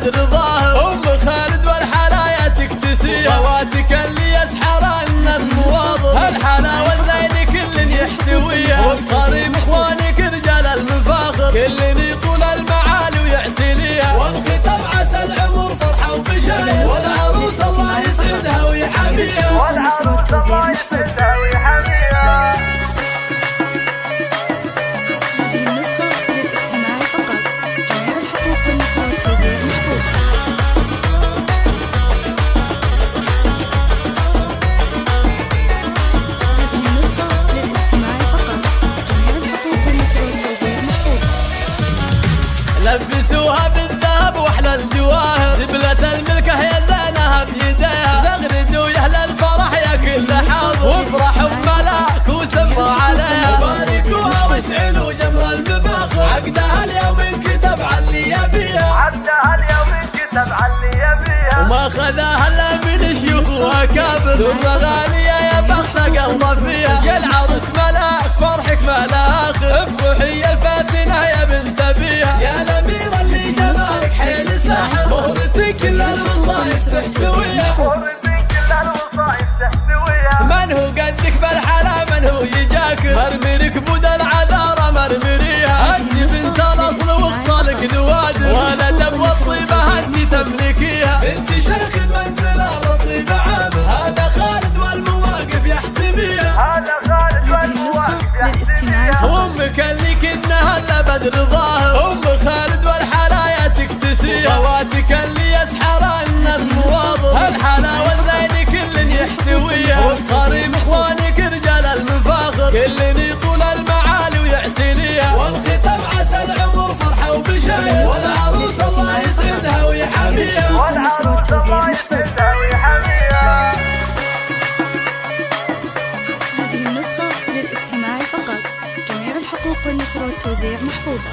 بدر ظاهر. ام خالد والحلايا تكتسيها خواتك اللي يسحرن المواظب. هالحلاوة الزين كل يحتويها وبقريب اخوانك رجال المفاخر كل يطول المعالي ويعتليها. والختام عسى العمر فرحة وبشاير والعروس الله يسعدها ويحميها. والعروس الله يسعدها ويحميها. هذه النسخة للاستماع فقط. جميع الحقوق والنشر والتوزيع محفوظ. هذه النسخة للاستماع فقط. جميع الحقوق والنشر والتوزيع محفوظ. لبسوها بالذهب واحلى الجواهر دبلة الملكة يا زينها بيديها. زغردوا يا اهل الفرح يا كل حاضر وافرحوا بملاك وسموا عليها. باركوها واشعلوا جمر المباخر عقدها اليوم انكتب على اللي يبيها. عقدها اليوم انكتب على اللي يبيها. وما خذاها الا من شيوخ واكابر. درة غالية يا بخت قلبه فيها. يا العروس ملاك فرحك ما لا اخر. افرحي يا الفاتنة يا بنت ابيها. يا الاميرة اللي جمالك حيل ساحر. مهرتك كل الوصايف تحتويها. مهرتك كل الوصايف تحتويها. من هو قدك بالحلا من هو يجاكر. مرمرك بود العذارى مرمريها. انت بنت الاصل وخصالك نوادر. ولد والطيبة انت تملكيها. انت شيخ المنزل الرطيب عامر. هذا خالد والمواقف يحتميها. هذا خالد هذه والمواقف النسخة للاستماع يحتميها. فقط. وامك اللي كنها الا بدر ظاهر. ام خالد والحلايا تكتسيها خواتك اللي يسحرن المواظب. هالحلاوة الزين كل يحتويها وبقريب اخوانك رجال المفاخر كل يطول المعالي ويعتليها. والختام عسى العمر فرحة وبشاير والعروس الله يسعدها ويحميها. والعروس الله يسعدها ويحميها. هذه النسخة للاستماع فقط. جميع الحقوق والنشر والتوزيع محفوظة.